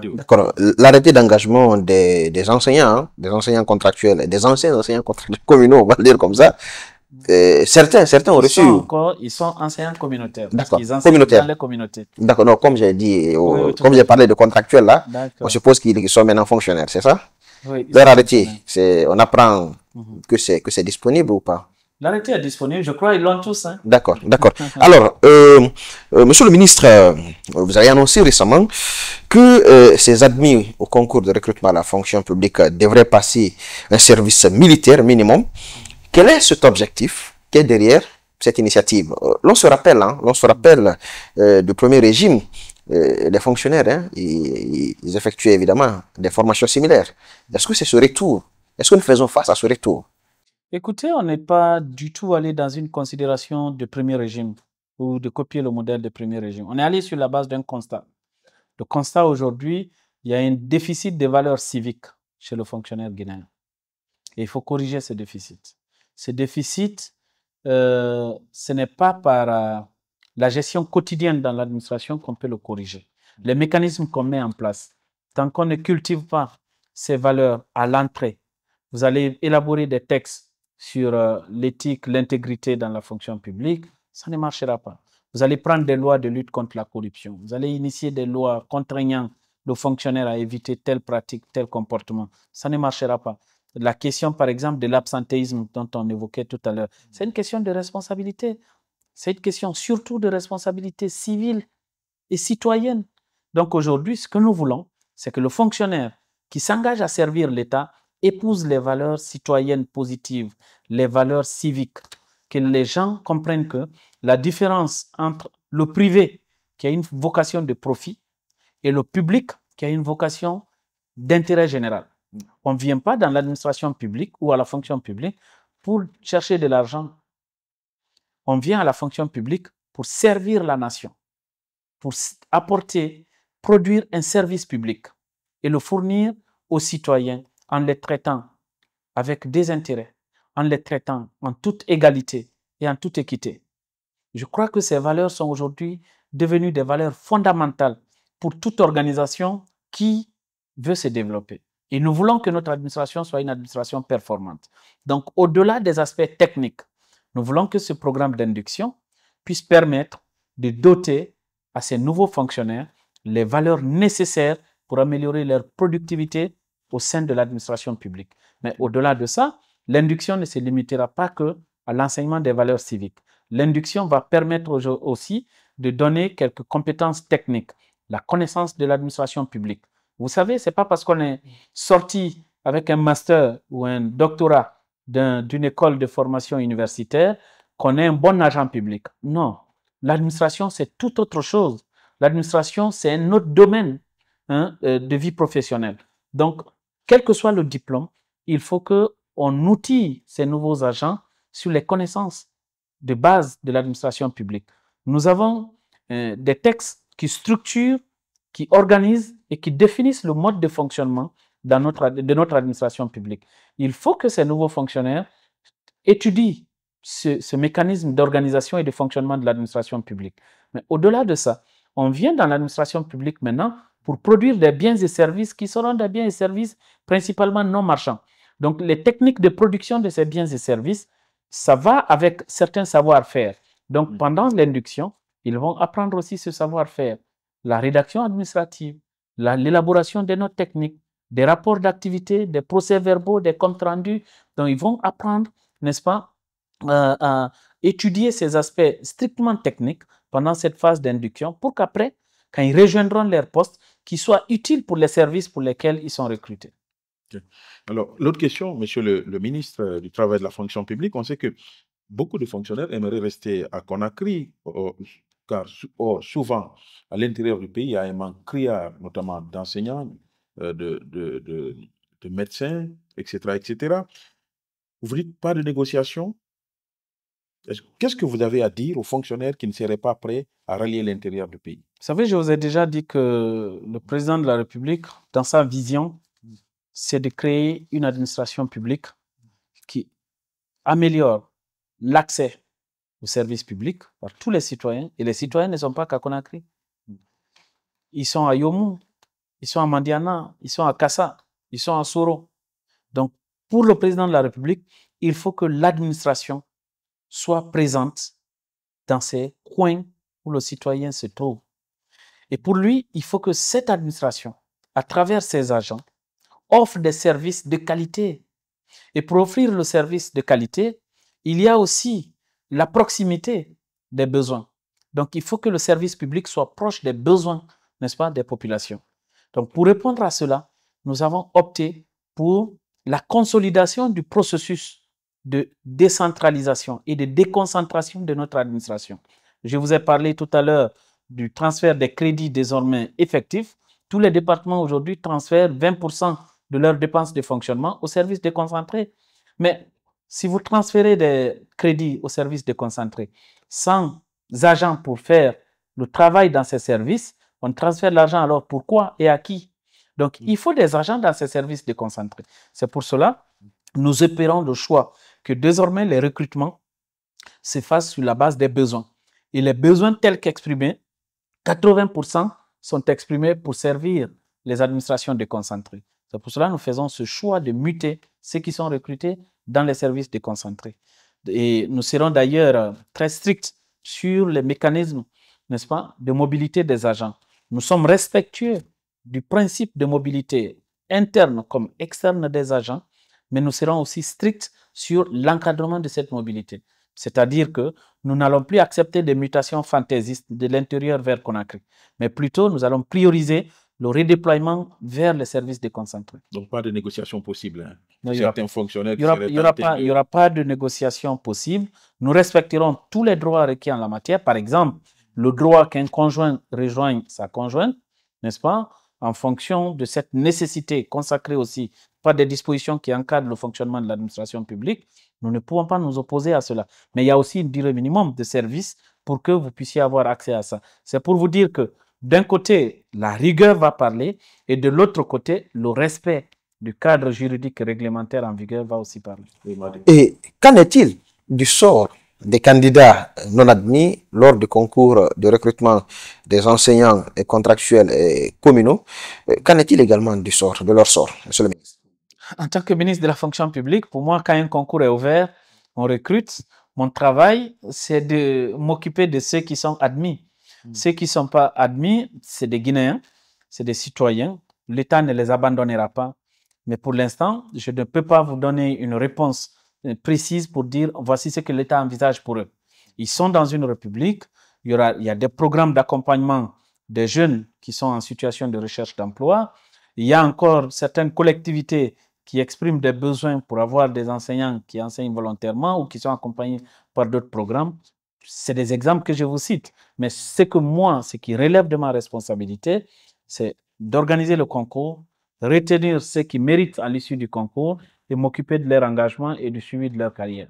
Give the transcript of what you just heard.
D'accord. L'arrêté d'engagement des enseignants, hein, des enseignants contractuels, des anciens enseignants contractuels communaux, on va le dire comme ça, certains ont reçu. Ils sont enseignants communautaires. D'accord. Ils enseignent Communautaire. dans les communautés. D'accord. Non, comme j'ai dit, Oui, tout comme à j'ai fait. parlé de contractuels là, on D'accord. suppose qu'ils sont maintenant fonctionnaires, c'est ça? Oui, ils Leur sont arrêté, fonctionnaires. on apprend que c'est disponible ou pas? L'arrêté est disponible, je crois ils l'ont tous. Hein. D'accord, d'accord. Alors, Monsieur le ministre, vous avez annoncé récemment que ces admis au concours de recrutement à la fonction publique devraient passer un service militaire minimum. Quel est cet objectif qui est derrière cette initiative? L'on se rappelle, du premier régime, les fonctionnaires, hein, ils effectuaient évidemment des formations similaires. Est-ce que c'est ce retour? Est-ce que nous faisons face à ce retour? Écoutez, on n'est pas du tout allé dans une considération de premier régime ou de copier le modèle de premier régime. On est allé sur la base d'un constat. Le constat aujourd'hui, il y a un déficit de valeurs civiques chez le fonctionnaire guinéen. Et il faut corriger ce déficit. Ce déficit, ce n'est pas par la gestion quotidienne dans l'administration qu'on peut le corriger. Les mécanismes qu'on met en place, tant qu'on ne cultive pas ces valeurs à l'entrée, vous allez élaborer des textes sur l'éthique, l'intégrité dans la fonction publique, ça ne marchera pas. Vous allez prendre des lois de lutte contre la corruption. Vous allez initier des lois contraignant le fonctionnaire à éviter telle pratique, tel comportement. Ça ne marchera pas. La question, par exemple, de l'absentéisme dont on évoquait tout à l'heure, c'est une question de responsabilité. C'est une question surtout de responsabilité civile et citoyenne. Donc aujourd'hui, ce que nous voulons, c'est que le fonctionnaire qui s'engage à servir l'État épouse les valeurs citoyennes positives, les valeurs civiques, que les gens comprennent que la différence entre le privé, qui a une vocation de profit, et le public, qui a une vocation d'intérêt général. On ne vient pas dans l'administration publique ou à la fonction publique pour chercher de l'argent. On vient à la fonction publique pour servir la nation, pour apporter, produire un service public et le fournir aux citoyens en les traitant avec des intérêts, en les traitant en toute égalité et en toute équité. Je crois que ces valeurs sont aujourd'hui devenues des valeurs fondamentales pour toute organisation qui veut se développer. Et nous voulons que notre administration soit une administration performante. Donc, au-delà des aspects techniques, nous voulons que ce programme d'induction puisse permettre de doter à ces nouveaux fonctionnaires les valeurs nécessaires pour améliorer leur productivité au sein de l'administration publique. Mais au-delà de ça, l'induction ne se limitera pas que à l'enseignement des valeurs civiques. L'induction va permettre aussi de donner quelques compétences techniques, la connaissance de l'administration publique. Vous savez, ce n'est pas parce qu'on est sorti avec un master ou un doctorat d'une école de formation universitaire qu'on est un bon agent public. Non, l'administration, c'est tout autre chose. L'administration, c'est un autre domaine de vie professionnelle. Donc, quel que soit le diplôme, il faut qu'on outille ces nouveaux agents sur les connaissances de base de l'administration publique. Nous avons des textes qui structurent, qui organisent et qui définissent le mode de fonctionnement de notre administration publique. Il faut que ces nouveaux fonctionnaires étudient ce mécanisme d'organisation et de fonctionnement de l'administration publique. Mais au-delà de ça, on vient dans l'administration publique maintenant pour produire des biens et services qui seront des biens et services principalement non marchands. Donc, les techniques de production de ces biens et services, ça va avec certains savoir-faire. Donc, pendant l'induction, ils vont apprendre aussi ce savoir-faire. La rédaction administrative, l'élaboration des notes techniques, des rapports d'activité, des procès-verbaux, des comptes rendus. Donc, ils vont apprendre, n'est-ce pas, à étudier ces aspects strictement techniques pendant cette phase d'induction pour qu'après, quand ils rejoindront leur poste, qu'ils soient utiles pour les services pour lesquels ils sont recrutés. Okay. Alors, l'autre question, monsieur le ministre du Travail et de la fonction publique, on sait que beaucoup de fonctionnaires aimeraient rester à Conakry, car souvent, à l'intérieur du pays, il y a un manque criard, notamment d'enseignants, de médecins, etc., etc. Vous ne dites pas de négociation? Qu'est-ce que vous avez à dire aux fonctionnaires qui ne seraient pas prêts à rallier l'intérieur du pays? Vous savez, je vous ai déjà dit que le président de la République, dans sa vision, c'est de créer une administration publique qui améliore l'accès aux services publics par tous les citoyens. Et les citoyens ne sont pas qu'à Conakry. Ils sont à Yomou, ils sont à Mandiana, ils sont à Kassa, ils sont à Soro. Donc, pour le président de la République, il faut que l'administration soit présente dans ces coins où le citoyen se trouve. Et pour lui, il faut que cette administration, à travers ses agents, offre des services de qualité. Et pour offrir le service de qualité, il y a aussi la proximité des besoins. Donc, il faut que le service public soit proche des besoins, n'est-ce pas, des populations. Donc, pour répondre à cela, nous avons opté pour la consolidation du processus de décentralisation et de déconcentration de notre administration. Je vous ai parlé tout à l'heure du transfert des crédits désormais effectifs. Tous les départements aujourd'hui transfèrent 20% de leurs dépenses de fonctionnement au service déconcentré. Mais si vous transférez des crédits au service déconcentré sans agents pour faire le travail dans ces services, on transfère l'argent alors pourquoi et à qui? Donc, il faut des agents dans ces services déconcentrés. C'est pour cela que nous opérons le choix que désormais les recrutements se fassent sur la base des besoins. Et les besoins tels qu'exprimés, 80% sont exprimés pour servir les administrations déconcentrées. C'est pour cela que nous faisons ce choix de muter ceux qui sont recrutés dans les services déconcentrés. Et nous serons d'ailleurs très stricts sur les mécanismes, n'est-ce pas, de mobilité des agents. Nous sommes respectueux du principe de mobilité interne comme externe des agents, mais nous serons aussi stricts sur l'encadrement de cette mobilité. C'est-à-dire que nous n'allons plus accepter des mutations fantaisistes de l'intérieur vers Conakry, mais plutôt nous allons prioriser le redéploiement vers les services déconcentrés. Donc, pas de négociation possible. Hein. Non, Certains fonctionnaires il n'y aura pas de négociation possible. Nous respecterons tous les droits requis en la matière. Par exemple, le droit qu'un conjoint rejoigne sa conjointe, n'est-ce pas, en fonction de cette nécessité consacrée aussi par des dispositions qui encadrent le fonctionnement de l'administration publique. Nous ne pouvons pas nous opposer à cela. Mais il y a aussi une durée minimum de service pour que vous puissiez avoir accès à ça. C'est pour vous dire que d'un côté, la rigueur va parler et de l'autre côté, le respect du cadre juridique et réglementaire en vigueur va aussi parler. Et qu'en est-il du sort des candidats non admis lors du concours de recrutement des enseignants et contractuels et communaux? Qu'en est-il également du sort, de leur sort, monsieur le ministre? En tant que ministre de la fonction publique, pour moi, quand un concours est ouvert, on recrute. Mon travail, c'est de m'occuper de ceux qui sont admis. Ceux qui ne sont pas admis, c'est des Guinéens, c'est des citoyens. L'État ne les abandonnera pas. Mais pour l'instant, je ne peux pas vous donner une réponse précise pour dire voici ce que l'État envisage pour eux. Ils sont dans une république, il y a des programmes d'accompagnement des jeunes qui sont en situation de recherche d'emploi. Il y a encore certaines collectivités qui expriment des besoins pour avoir des enseignants qui enseignent volontairement ou qui sont accompagnés par d'autres programmes. C'est des exemples que je vous cite. Mais ce qui relève de ma responsabilité, c'est d'organiser le concours, retenir ceux qui méritent à l'issue du concours et m'occuper de leur engagement et du suivi de leur carrière.